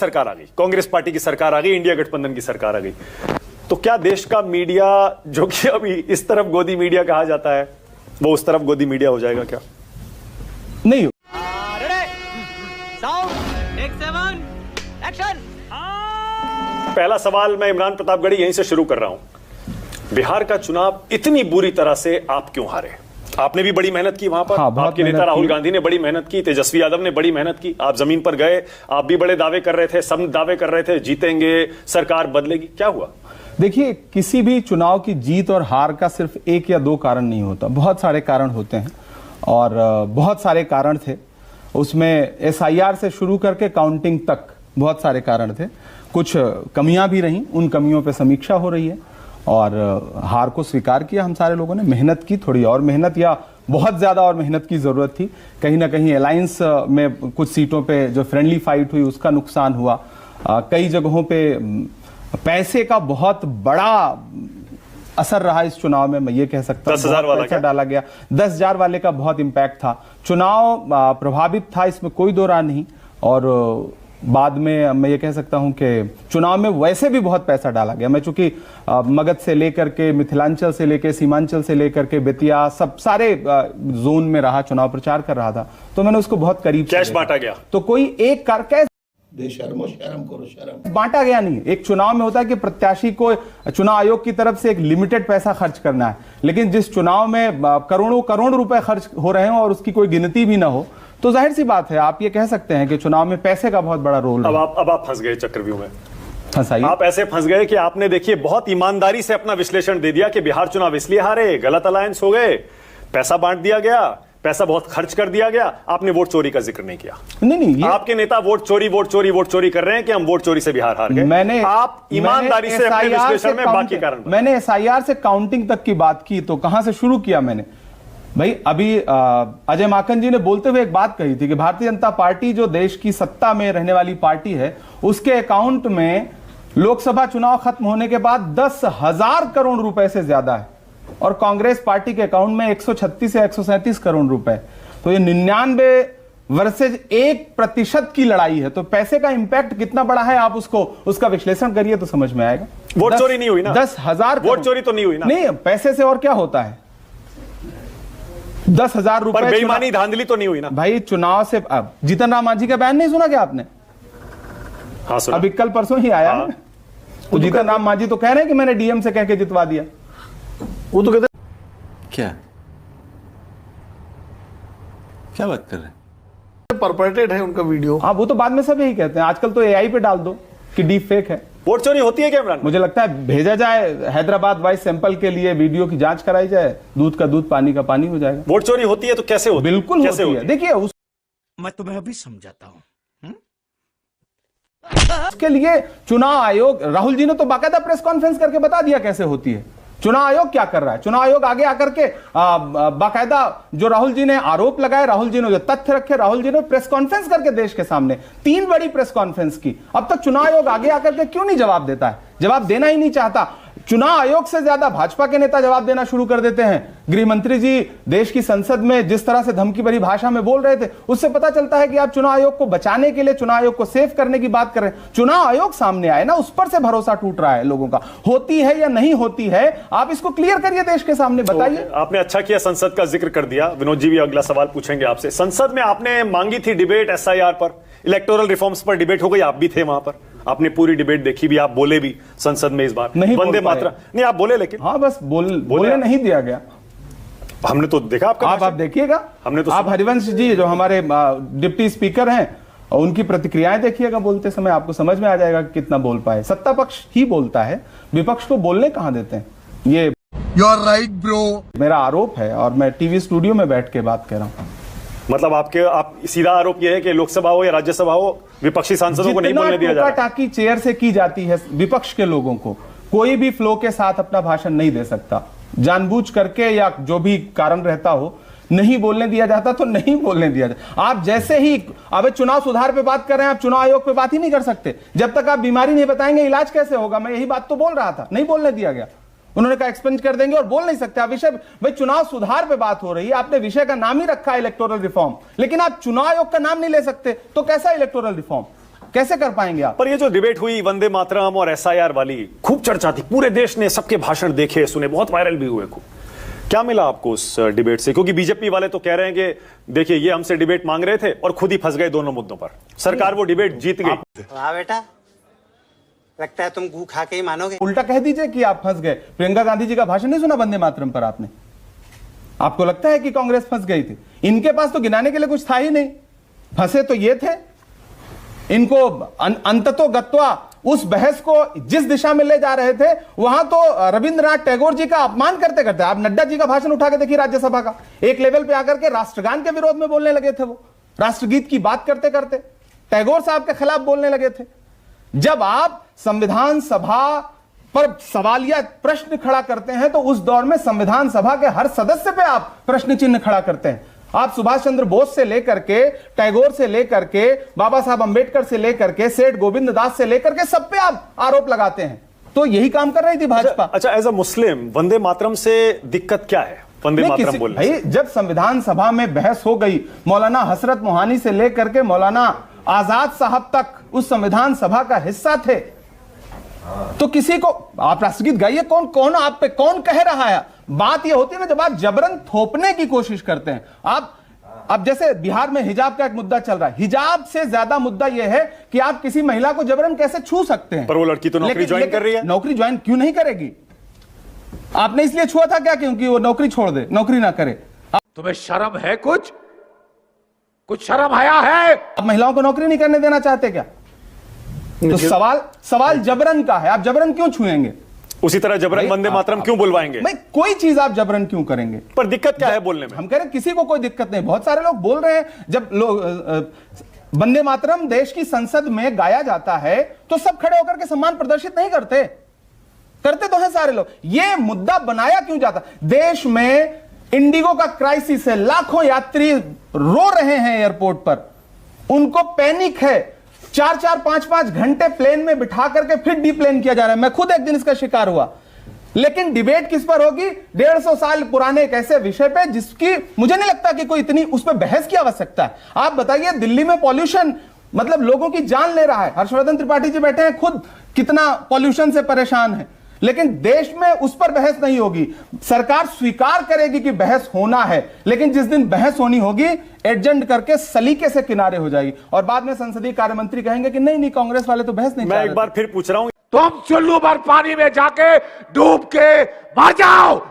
सरकार आ गई, कांग्रेस पार्टी की सरकार आ गई, इंडिया गठबंधन की सरकार आ गई, तो क्या देश का मीडिया, जो कि अभी इस तरफ गोदी मीडिया कहा जाता है, वो उस तरफ गोदी मीडिया हो जाएगा क्या? नहीं। पहला सवाल मैं इमरान प्रतापगढ़ी यहीं से शुरू कर रहा हूं। बिहार का चुनाव इतनी बुरी तरह से आप क्यों हारे? आपने भी बड़ी मेहनत की वहां पर, आपके नेता राहुल गांधी ने बड़ी मेहनत की, तेजस्वी यादव ने बड़ी मेहनत की, आप जमीन पर गए, आप भी बड़े दावे कर रहे थे, सब दावे कर रहे थे जीतेंगे, सरकार बदलेगी, क्या हुआ? देखिए, किसी भी चुनाव की जीत और हार का सिर्फ एक या दो कारण नहीं होता, बहुत सारे कारण होते हैं और बहुत सारे कारण थे उसमें। SIR से शुरू करके काउंटिंग तक बहुत सारे कारण थे, कुछ कमियां भी रहीं, उन कमियों पे समीक्षा हो रही है और हार को स्वीकार किया हम सारे लोगों ने। मेहनत की, थोड़ी और मेहनत या बहुत ज्यादा और मेहनत की जरूरत थी। कहीं ना कहीं अलायंस में कुछ सीटों पे जो फ्रेंडली फाइट हुई उसका नुकसान हुआ। कई जगहों पे पैसे का बहुत बड़ा असर रहा इस चुनाव में, मैं ये कह सकता हूं। 10,000 वाला पैसा डाला गया, 10,000 वाले का बहुत इंपैक्ट था। चुनाव प्रभावित था, इसमें कोई दो राय नहीं। और बाद में मैं ये कह सकता हूं कि चुनाव में वैसे भी बहुत पैसा डाला गया। मैं चूंकि मगध से लेकर के मिथिलांचल से लेकर सीमांचल से लेकर के बेतिया सब सारे जोन में रहा, चुनाव प्रचार कर रहा था, तो मैंने उसको बहुत करीब कैश बांटा गया। तो कोई एक कैश शर्म करो, शर्म बांटा गया नहीं। एक चुनाव में होता है कि प्रत्याशी को चुनाव आयोग की तरफ से एक लिमिटेड पैसा खर्च करना है, लेकिन जिस चुनाव में करोड़ों करोड़ रुपए खर्च हो रहे हो और उसकी कोई गिनती भी ना हो, तो जाहिर सी बात है आप ये कह सकते हैं कि चुनाव में पैसे का बहुत बड़ा रोल है। अब आप फंस गए चक्रव्यूह में। फंसाइए। आप ऐसे फंस गए कि आपने देखिए बहुत ईमानदारी से अपना विश्लेषण दे दिया कि बिहार चुनाव इसलिए हारे, गलत अलायंस हो गए, पैसा बांट दिया गया, पैसा बहुत खर्च कर दिया गया। आपने वोट चोरी का जिक्र नहीं किया। नहीं, आपके नेता वोट चोरी कर रहे हैं कि हम वोट चोरी से बिहार हार गए। आप ईमानदारी से अपने विश्लेषण में बाकी कारण, मैंने SIR से काउंटिंग तक की बात की, तो कहां से शुरू किया मैंने? भाई अभी अजय माकन जी ने बोलते हुए एक बात कही थी कि भारतीय जनता पार्टी जो देश की सत्ता में रहने वाली पार्टी है, उसके अकाउंट में लोकसभा चुनाव खत्म होने के बाद 10,000 करोड़ रुपए से ज्यादा है और कांग्रेस पार्टी के अकाउंट में 136 से 137 करोड़ रुपए। तो ये 99 वर्सेज 1% की लड़ाई है। तो पैसे का इंपैक्ट कितना बड़ा है, आप उसका विश्लेषण करिए तो समझ में आएगा। वोट चोरी नहीं हुई ना? 10,000 वोट चोरी तो नहीं हुई ना? नहीं, पैसे से और क्या होता है? 10,000 रुपए बेईमानी धांधली तो नहीं हुई ना भाई चुनाव से। जीतन राम मांझी का बयान नहीं सुना क्या आपने? हाँ सुना। अभी कल परसों ही आया है। तो जीतन राम मांझी तो कह रहे हैं कि मैंने DM से कह के जितवा दिया। वो तो कहते क्या बात कर रहे हैं? परपेटेड है उनका वीडियो। हाँ, वो तो बाद में सब यही कहते हैं। आजकल तो AI पे डाल दो कि डीप फेक है। वोट चोरी होती है क्या इमरान? मुझे लगता है भेजा जाए हैदराबाद वाइस सैंपल के लिए, वीडियो की जांच कराई जाए, दूध का दूध पानी का पानी हो जाएगा। वोट चोरी होती है तो कैसे होती है? बिल्कुल कैसे होती है। देखिए मैं तुम्हें अभी समझाता हूं। उसके लिए चुनाव आयोग, राहुल जी ने तो बाकायदा प्रेस कॉन्फ्रेंस करके बता दिया कैसे होती है। चुनाव आयोग क्या कर रहा है? चुनाव आयोग आगे आकर के बाकायदा जो राहुल जी ने आरोप लगाए, राहुल जी ने जो तथ्य रखे, राहुल जी ने प्रेस कॉन्फ्रेंस करके देश के सामने 3 बड़ी प्रेस कॉन्फ्रेंस की। अब तक चुनाव आयोग आगे आकर के क्यों नहीं जवाब देता है? जवाब देना ही नहीं चाहता। चुनाव आयोग से ज्यादा भाजपा के नेता जवाब देना शुरू कर देते हैं। गृह मंत्री जी देश की संसद में जिस तरह से धमकी भरी भाषा में बोल रहे थे, उससे पता चलता है कि आप चुनाव आयोग को बचाने के लिए, चुनाव आयोग को सेव करने की बात कर रहे हैं। चुनाव आयोग सामने आए ना, उस पर से भरोसा टूट रहा है लोगों का। होती है या नहीं होती है, आप इसको क्लियर करिए देश के सामने, बताइए। आपने अच्छा किया संसद का जिक्र कर दिया। विनोद जी भी अगला सवाल पूछेंगे आपसे। संसद में आपने मांगी थी डिबेट SIR पर, इलेक्टोरल रिफॉर्म्स पर डिबेट हो गई, आप भी थे वहां पर, आपने पूरी डिबेट देखी भी, आप बोले भी संसद में इस बार नहीं, वंदे मातरम नहीं आप बोले, लेकिन हाँ बस बोले नहीं दिया गया। हमने तो देखा आपका। आप देखिएगा, हमने तो आप हरिवंश जी जो हमारे डिप्टी स्पीकर हैं, उनकी प्रतिक्रियाएं देखिएगा बोलते समय, आपको समझ में आ जाएगा कि कितना बोल पाए। सत्ता पक्ष ही बोलता है, विपक्ष को बोलने कहां देते हैं। ये यू आर राइट ब्रो, मेरा आरोप है और मैं टीवी स्टूडियो में बैठ के बात कर रहा हूं। मतलब आप सीधा आरोप यह है कि लोकसभा हो या राज्यसभा हो, विपक्षी सांसदों को नहीं बोलने दिया जा रहा। टाकी चेयर से की जाती है विपक्ष के लोगों को, कोई भी फ्लो के साथ अपना भाषण नहीं दे सकता। जानबूझ करके या जो भी कारण रहता हो, नहीं बोलने दिया जाता तो नहीं बोलने दिया जाता। आप जैसे ही अब चुनाव सुधार पे बात कर रहे हैं, आप चुनाव आयोग पे बात ही नहीं कर सकते जब तक आप बीमारी नहीं बताएंगे, इलाज कैसे होगा। मैं यही बात तो बोल रहा था, नहीं बोलने दिया गया। उन्होंने कहा एक्सपेंज कर देंगे और बोल नहीं सकते आप विषय। भाई चुनाव सुधार पे बात हो रही है, आपने विषय का नाम ही रखा है इलेक्टोरल रिफॉर्म, लेकिन आप चुनाव आयोग का नाम नहीं ले सकते, तो कैसा इलेक्टोरल रिफॉर्म? कैसे कर पाएंगे आप? पर ये जो डिबेट हुई वंदे मातरम और एसआईआर वाली, खूब चर्चा थी, पूरे देश ने सबके भाषण देखे सुने, बहुत वायरल भी हुए खूब। क्या मिला आपको उस डिबेट से? क्योंकि बीजेपी वाले तो कह रहे हैं कि देखिए ये हमसे डिबेट मांग रहे थे और खुद ही फंस गए दोनों मुद्दों पर। सरकार वो डिबेट जीत गई। वाह बेटा, लगता है तुम गू खा के ही मानोगे। उल्टा कह दीजिए कि आप फंस गए। प्रियंका गांधी जी का भाषण नहीं सुना वंदे मातरम पर आपने? आपको लगता है कि कांग्रेस फंस गई थी? इनके पास तो गिनाने के लिए कुछ था ही नहीं। फंसे तो ये थे। इनको अंततो गत्वा उस बहस को जिस दिशा में ले जा रहे थे, वहां तो रविंद्रनाथ टैगोर जी का अपमान करते करते, आप नड्डा जी का भाषण उठा के देखिए राज्यसभा का, एक लेवल पे आकर के राष्ट्रगान के विरोध में बोलने लगे थे। वो राष्ट्रगीत की बात करते करते टैगोर साहब के खिलाफ बोलने लगे थे। जब आप संविधान सभा पर सवालिया प्रश्न खड़ा करते हैं तो उस दौर में संविधान सभा के हर सदस्य पे आप प्रश्न चिन्ह खड़ा करते हैं। आप सुभाष चंद्र बोस से लेकर के, टैगोर से लेकर के, बाबा साहब अंबेडकर से लेकर के, सेठ गोविंद दास से लेकर के सब पे आप आरोप लगाते हैं। तो यही काम कर रही थी भाजपा। अच्छा, एज अ मुस्लिम वंदे मातरम से दिक्कत क्या है? वंदे मातरम बोलने भाई, जब संविधान सभा में बहस हो गई, मौलाना हसरत मोहानी से लेकर के मौलाना आजाद साहब तक उस संविधान सभा का हिस्सा थे, तो किसी को आप राष्ट्रगीत गाइए, कौन कौन आप पे कौन कह रहा है? बात यह होती है ना, जब आप जबरन थोपने की कोशिश करते हैं। आप अब जैसे बिहार में हिजाब का एक मुद्दा चल रहा है, हिजाब से ज्यादा मुद्दा यह है कि आप किसी महिला को जबरन कैसे छू सकते हैं। पर वो लड़की तो नौकरी ज्वाइन कर रही है। नौकरी ज्वाइन क्यों नहीं करेगी? आपने इसलिए छुआ था क्या क्योंकि वो नौकरी छोड़ दे, नौकरी ना करे? तुम्हें शर्म है? कुछ शर्म आया है? आप महिलाओं को नौकरी नहीं करने देना चाहते क्या? तो सवाल जबरन का है। आप जबरन क्यों छुएंगे? उसी तरह जबरन वंदे मातरम क्यों बुलवाएंगे? भाई, कोई चीज आप जबरन क्यों करेंगे? पर दिक्कत क्या है बोलने में? हम कह रहे हैं किसी को कोई दिक्कत नहीं। बहुत सारे लोग बोल रहे हैं, जब लोग वंदे मातरम देश की संसद में गाया जाता है तो सब खड़े होकर के सम्मान प्रदर्शित नहीं करते। करते तो हैं सारे लोग। ये मुद्दा बनाया क्यों जाता? देश में इंडिगो का क्राइसिस है, लाखों यात्री रो रहे हैं एयरपोर्ट पर, उनको पैनिक है। 4-4, 5-5 घंटे प्लेन में बिठा करके फिर डीप्लेन किया जा रहा है। मैं खुद एक दिन इसका शिकार हुआ। लेकिन डिबेट किस पर होगी? 150 साल पुराने एक ऐसे विषय पे जिसकी मुझे नहीं लगता कि कोई इतनी उस पर बहस की आवश्यकता है। आप बताइए, दिल्ली में पॉल्यूशन मतलब लोगों की जान ले रहा है। हर्षवर्धन त्रिपाठी जी बैठे हैं, खुद कितना पॉल्यूशन से परेशान है, लेकिन देश में उस पर बहस नहीं होगी। सरकार स्वीकार करेगी कि बहस होना है, लेकिन जिस दिन बहस होनी होगी एडजस्ट करके सलीके से किनारे हो जाएगी और बाद में संसदीय कार्य मंत्री कहेंगे कि नहीं कांग्रेस वाले तो बहस नहीं। मैं एक बार फिर पूछ रहा हूं, तुम चुल्लू भर पानी में जाके डूब के मर जाओ।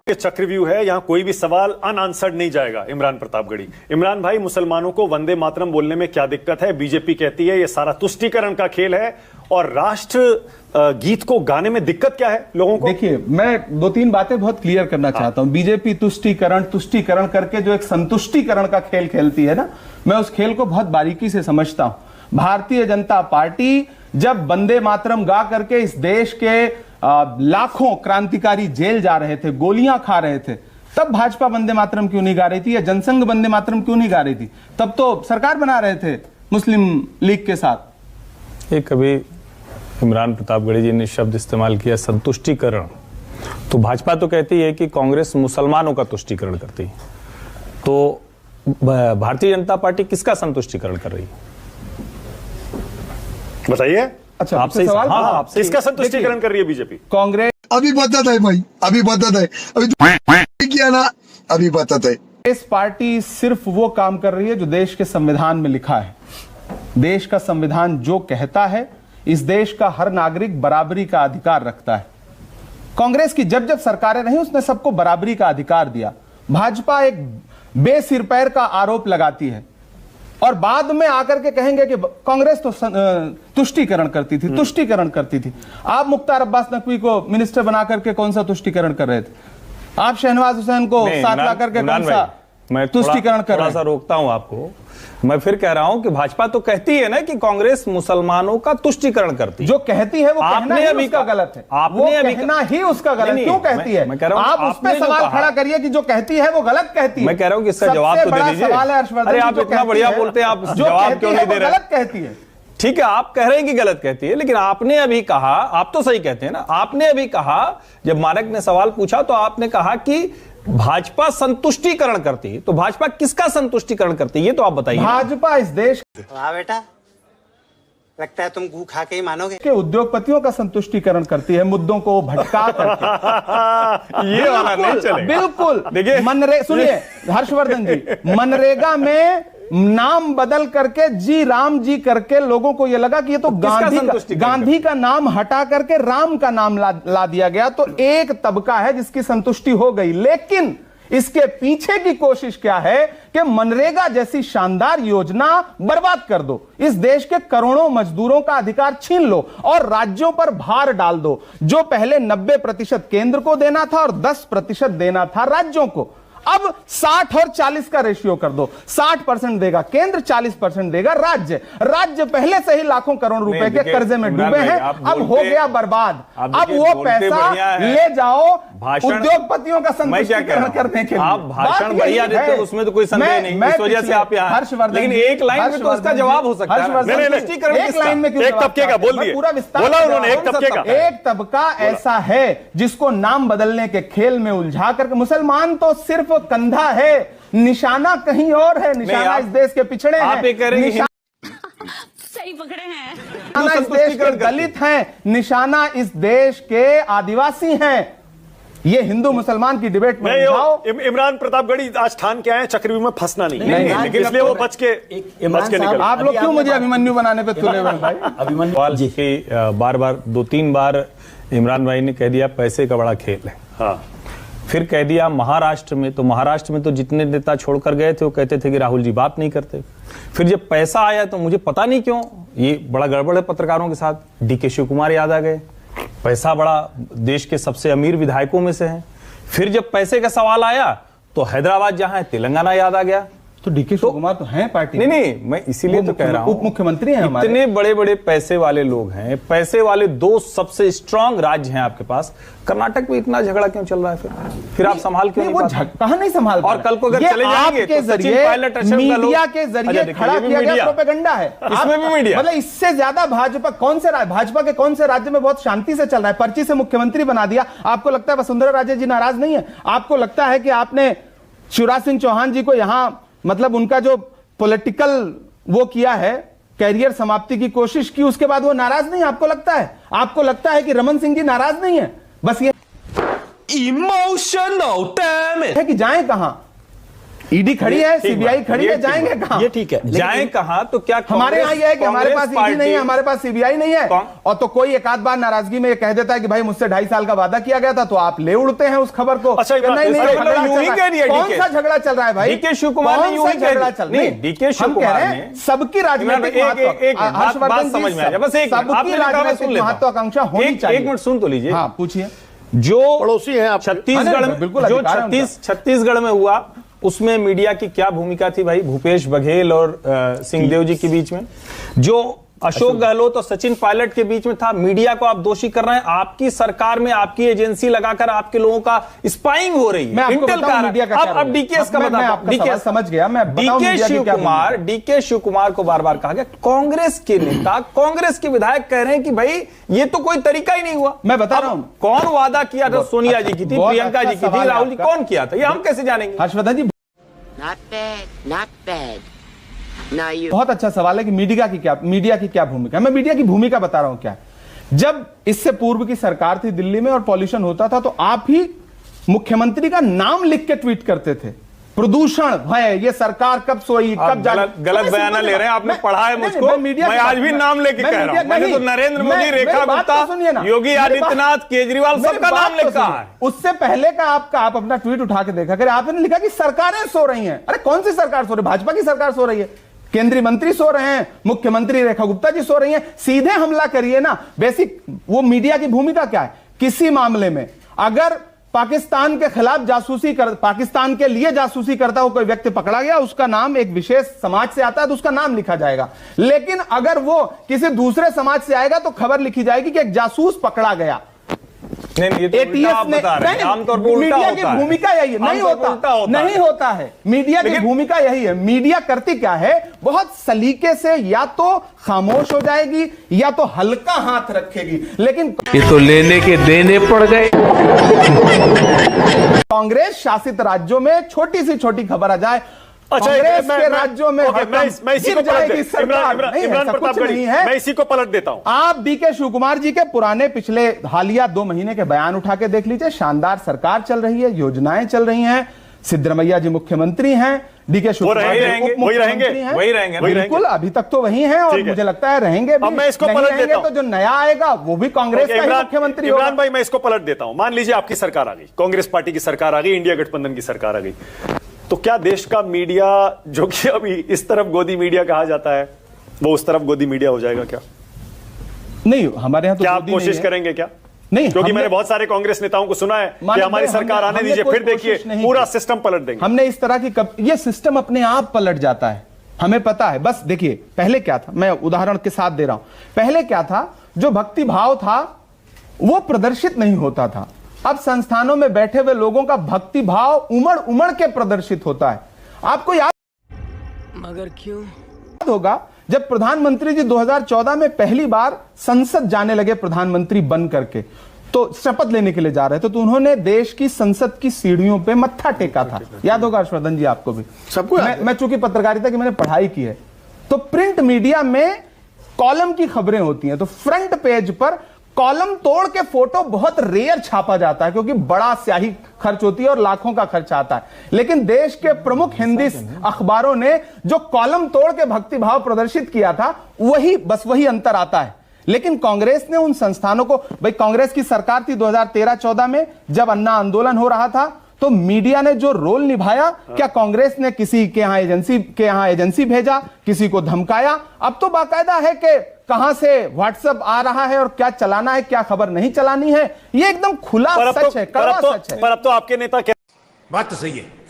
चक्रव्यूह है, यहां कोई भी सवाल अनआंसर्ड नहीं जाएगा। इमरान प्रतापगढ़ी, इमरान भाई, मुसलमानों को वंदे मातरम बोलने में क्या दिक्कत है? बीजेपी कहती है ये सारा तुष्टीकरण का खेल है, और राष्ट्र गीत को गाने में दिक्कत क्या है लोगों को? देखिए, मैं 2-3 बातें बहुत क्लियर करना चाहता हूं। बीजेपी तुष्टीकरण करके जो एक संतुष्टीकरण का खेल खेलती है ना, मैं उस खेल को बहुत बारीकी से समझता हूं। भारतीय जनता पार्टी जब वंदे मातरम गा करके इस देश के लाखों क्रांतिकारी जेल जा रहे थे, गोलियां खा रहे थे, तब भाजपा वंदे मातरम क्यों नहीं गा रही थी? या जनसंघ वंदे मातरम क्यों नहीं गा रही थी? तब तो सरकार बना रहे थे मुस्लिम लीग के साथ। एक कभी इमरान प्रतापगढ़ी जी ने शब्द इस्तेमाल किया संतुष्टीकरण, तो भाजपा तो कहती है कि कांग्रेस मुसलमानों का तुष्टीकरण करती है, तो भारतीय जनता पार्टी किसका संतुष्टीकरण कर रही है? बताइए। अच्छा, आपसे सवाल। हाँ, आपसे इसका संतुष्टीकरण कर रही है बीजेपी। कांग्रेस अभी बता है भाई, अभी बता है, अभी किया ना, अभी बता है। इस पार्टी सिर्फ वो काम कर रही है जो देश के संविधान में लिखा है। देश का संविधान जो कहता है, इस देश का हर नागरिक बराबरी का अधिकार रखता है। कांग्रेस की जब जब सरकारें रही उसने सबको बराबरी का अधिकार दिया। भाजपा एक बेसिर पैर का आरोप लगाती है और बाद में आकर के कहेंगे कि कांग्रेस तो तुष्टीकरण करती थी। आप मुख्तार अब्बास नकवी को मिनिस्टर बना करके कौन सा तुष्टीकरण कर रहे थे? आप शहनवाज हुसैन को साथ ला करके कौन सा तुष्टीकरण कर रहे हैं? थोड़ा सा रोकता हूं आपको। मैं फिर कह रहा हूं कि भाजपा तो कहती है ना कि कांग्रेस मुसलमानों का तुष्टीकरण करती है। जो कहती है वो कहना ही अभी उसका गलत है। आपने अभी कहना ही उसका गलत क्यों कहती है? मैं कह रहा हूं, आप उस पर सवाल खड़ा करिए कि जो कहती है वो गलत कहती है। मैं कह रहा हूं कि इसका जवाब तो दे दीजिए। सवाल है हर्षवर्धन, अरे आप इतना बढ़िया बोलते हैं, आप जवाब क्यों नहीं दे रहे? गलत कहती है। ठीक है, आप कह रहे हैं कि गलत कहती है, लेकिन आपने अभी कहा, आप तो सही कहते हैं ना, आपने अभी कहा, जब मानक ने सवाल पूछा तो आपने कहा कि भाजपा संतुष्टीकरण करती है, तो भाजपा किसका संतुष्टीकरण करती है ये तो आप बताइए। भाजपा इस देश। वाह बेटा, लगता है तुम गू खा के ही मानोगे। के उद्योगपतियों का संतुष्टिकरण करती है, मुद्दों को भटका करके। ये वाला नहीं चलेगा। बिल्कुल। देखिए सुनिए हर्षवर्धन जी, मनरेगा में नाम बदल करके जी राम जी करके लोगों को यह लगा कि ये तो गांधी का नाम हटा करके राम का नाम ला दिया गया, तो एक तबका है जिसकी संतुष्टि हो गई। लेकिन इसके पीछे की कोशिश क्या है कि मनरेगा जैसी शानदार योजना बर्बाद कर दो, इस देश के करोड़ों मजदूरों का अधिकार छीन लो और राज्यों पर भार डाल दो। जो पहले 90% केंद्र को देना था और 10% देना था राज्यों को, अब 60 और 40 का रेशियो कर दो। 60% देगा केंद्र, 40% देगा राज्य। राज्य पहले से ही लाखों करोड़ रुपए के कर्जे में डूबे हैं, अब हो गया बर्बाद। अब वो पैसा ले जाओ उद्योगपतियों का संतुष्टिकरण करने के लिए। आप भाषण बढ़िया देते हो, उसमें तो कोई संदेह नहीं, इस वजह से आप यहाँ। लेकिन एक लाइन में तो उसका जवाब हो सकता है। एक लाइन में क्यों? एक तबके का बोल दिया, पूरा विस्तार बोला उन्होंने। एक तबके का, एक तबका ऐसा है जिसको नाम बदलने के खेल में उलझा करके, मुसलमान तो सिर्फ कंधा है, निशाना कहीं और है। निशाना इस देश के पिछड़े हैं, आप ये कह रहे हैं सही पकड़े हैं, निशाना इस देश के दलित हैं, निशाना इस देश के आदिवासी हैं। ये हिंदू मुसलमान की डिबेट में जाओ। इमरान प्रतापगढ़ी आज ठान के आए चक्रव्यूह में फंसना नहीं, इसलिए वो बच के निकल। आप लोग क्यों मुझे अभिमन्यु बनाने पे तुले हुए भाई? अभिमन्यु जी बार बार 2-3 बार इमरान भाई ने कह दिया पैसे का बड़ा खेल है। हाँ, फिर कह दिया महाराष्ट्र में तो जितने नेता छोड़कर गए थे वो कहते थे कि राहुल जी बात नहीं करते। फिर जब पैसा आया तो मुझे पता नहीं क्यों ये बड़ा गड़बड़ है पत्रकारों के साथ, डीके शिव कुमार याद आ गए। पैसा बड़ा देश के सबसे अमीर विधायकों में से है। फिर जब पैसे का सवाल आया तो हैदराबाद जहां है तेलंगाना याद आ गया। तो डीके शिव कुमार तो हैं पार्टी में। नहीं, मैं इसीलिए तो कह रहा हूं, उप मुख्यमंत्री हैं हमारे। इतने बड़े बड़े पैसे वाले लोग हैं, पैसे वाले 2 सबसे स्ट्रांग राज्य हैं आपके पास। कर्नाटक में इतना झगड़ा क्यों चल रहा है? फिर आप संभाल क्यों नहीं? वो कहां नहीं संभाल पा रहे? और कल को अगर चले जाएंगे तो सचिन पायलट मीडिया के जरिए खड़ा किया गया प्रोपेगेंडा है। इसमें भी मीडिया, मतलब इससे ज्यादा भाजपा भाजपा के कौन से राज्य में बहुत शांति से चल रहा है? पर्ची से मुख्यमंत्री बना दिया। आपको लगता है वसुंधरा राजे जी नाराज नहीं है? आपको लगता है कि आपने शिवराज सिंह चौहान जी को यहां मतलब उनका जो पॉलिटिकल वो किया है, कैरियर समाप्ति की कोशिश की, उसके बाद वो नाराज नहीं? आपको लगता है? आपको लगता है कि रमन सिंह जी नाराज नहीं है? बस ये इमोशनल डैम है कि जाएं कहां? ईडी खड़ी है, सीबीआई खड़ी है, जाएंगे कहां? ये ठीक है, जाएं कहां? तो क्या हमारे यहाँ यह है कि हमारे पास ईडी नहीं है, हमारे पास सीबीआई नहीं है, और तो कोई एक आध बार नाराजगी में ये कह देता है कि भाई मुझसे 2.5 साल का वादा किया गया था, तो आप ले उड़ते हैं उस खबर को। अच्छा, कौन सा झगड़ा चल रहा है भाई? डीके शिव कुमार ने यूं ही झगड़ा चल रहा है? डीके शिव कुमार ने सबकी राजनीतिक महत्वाकांक्षा होनी चाहिए। 1 मिनट सुन तो लीजिए। हाँ पूछिए। जो पड़ोसी है छत्तीसगढ़ में, बिल्कुल जो छत्तीसगढ़ में हुआ उसमें मीडिया की क्या भूमिका थी भाई? भूपेश बघेल और सिंहदेव जी के बीच में, जो अशोक गहलोत और सचिन पायलट के बीच में था, मीडिया को आप दोषी कर रहे हैं। आपकी सरकार में आपकी एजेंसी लगाकर आपके लोगों का स्पाइंग हो रही है। इंटेल का अब डीकेएस का बता, समझ गया मैं। डीके शिव कुमार को बार बार कहा गया, कांग्रेस के नेता, कांग्रेस के विधायक कह रहे हैं कि भाई ये तो कोई तरीका ही नहीं हुआ। मैं बता रहा हूं कौन वादा किया था? सोनिया जी की थी, प्रियंका जी की थी, राहुल जी कौन किया था? ये हम कैसे जानेंगे? हर्षवर्धन जी बहुत अच्छा सवाल है कि मीडिया की क्या भूमिका है। मैं मीडिया की भूमिका बता रहा हूं क्या। जब इससे पूर्व की सरकार थी दिल्ली में और पॉल्यूशन होता था, तो आप ही मुख्यमंत्री का नाम लिख के ट्वीट करते थे, प्रदूषण है, ये सरकार कब सोई, कब गलत बयान ले रहे हैं। आपने पढ़ा है मुझको? मैं आज भी नाम लेके कह रहा हूं। मैंने तो नरेंद्र मोदी, रेखा गुप्ता, योगी आदित्यनाथ, केजरीवाल सबका नाम लिखा है। उससे पहले का आप अपना ट्वीट उठा के देखा करें। आपने लिखा कि सरकारें सो रही हैं। अरे कौन सी सरकार सो रही है? भाजपा की सरकार सो रही है, केंद्रीय मंत्री सो रहे हैं, मुख्यमंत्री रेखा गुप्ता जी सो रही हैं। सीधे हमला करिए ना। बेसिक वो मीडिया की भूमिका क्या है? किसी मामले में अगर पाकिस्तान के खिलाफ पाकिस्तान के लिए जासूसी करता हुआ कोई व्यक्ति पकड़ा गया, उसका नाम एक विशेष समाज से आता है तो उसका नाम लिखा जाएगा। लेकिन अगर वो किसी दूसरे समाज से आएगा तो खबर लिखी जाएगी कि एक जासूस पकड़ा गया। एटीएस ने आमतौर पर मीडिया की भूमिका यही है। नहीं होता है। मीडिया की भूमिका यही है। मीडिया करती क्या है? बहुत सलीके से या तो खामोश हो जाएगी या तो हल्का हाथ रखेगी। लेकिन ये तो लेने के देने पड़ गए। कांग्रेस शासित राज्यों में छोटी सी छोटी खबर आ जाए, अच्छा, कांग्रेस मैं- के मैं- राज्यों में ओके, मैं इसी को गिर जाएगी पलट सरकार। नहीं, इमरान ऐसा कुछ प्रतापगढ़ी, नहीं है। मैं इसी को पलट देता हूं। आप डीके शिवकुमार जी के पुराने पिछले हालिया 2 महीने के बयान उठा के देख लीजिए। शानदार सरकार चल रही है, योजनाएं चल रही हैं, सिद्धरमैया जी मुख्यमंत्री हैं, डीके शिवकुमार वही जी रहेंगे, उप मुख्यमंत्री हैं। वही रहेंगे, वही बिल्कुल, अभी तक तो वही हैं और ठीक है। मुझे लगता है रहेंगे भी। अब मैं इसको नहीं पलट रहेंगे देता हूं। तो जो नया आएगा वो भी कांग्रेस का ही मुख्यमंत्री होगा। इमरान भाई, मैं इसको पलट देता हूं। मान लीजिए आपकी सरकार आ गई, कांग्रेस पार्टी की सरकार आ गई, इंडिया गठबंधन की सरकार आ गई, तो क्या देश का मीडिया, जो कि अभी इस तरफ गोदी मीडिया कहा जाता है, वो उस तरफ गोदी मीडिया हो जाएगा क्या? नहीं, हमारे यहाँ तो क्या आप गोदी नहीं कोशिश है। करेंगे क्या? नहीं, क्योंकि हमने- मैंने बहुत सारे कांग्रेस नेताओं को सुना है कि मानव हमारी भाई, सरकार आने हमने दीजिए, कोई फिर देखिए कोशिश नहीं पूरा की। सिस्टम पलट देंगे। हमने इस तरह की ये सिस्टम अपने आप पलट जाता है, हमें पता है। बस देखिए, पहले क्या था, मैं उदाहरण के साथ दे रहा हूं। पहले क्या था, जो भक्ति भाव था वो प्रदर्शित नहीं होता था। अब संस्थानों में बैठे हुए लोगों का भक्ति भाव उमड़ उमड़ के प्रदर्शित होता है। आपको याद मगर क्यों होगा जब प्रधानमंत्री जी 2014 में पहली बार संसद जाने लगे, प्रधानमंत्री बन करके, तो शपथ लेने के लिए जा रहे थे, तो उन्होंने देश की संसद की सीढ़ियों पे मत्था टेका था। याद होगा हर्षवर्धन जी आपको भी? सबको याद है। मैं चूंकि पत्रकारिता की मैंने पढ़ाई की है, तो प्रिंट मीडिया में कॉलम की खबरें होती हैं, तो फ्रंट पेज पर कॉलम तोड़ के फोटो बहुत रेयर छापा जाता है, क्योंकि बड़ा स्याही खर्च होती है और लाखों का खर्च आता है। लेकिन देश के प्रमुख हिंदी अखबारों ने जो कॉलम तोड़ के भक्तिभाव प्रदर्शित किया था, वही अंतर आता है। लेकिन कांग्रेस ने उन संस्थानों को, भाई कांग्रेस की सरकार थी 2013-14 में, जब अन्ना आंदोलन हो रहा था, तो मीडिया ने जो रोल निभाया, क्या कांग्रेस ने किसी के यहां एजेंसी भेजा, किसी को धमकाया? अब तो बाकायदा है कि कहां से व्हाट्सएप आ रहा है और क्या चलाना है, क्या खबर नहीं चलानी है, ये एकदम खुला सच है, कड़वा सच है। पर अब तो आपके नेता बात तो सही है।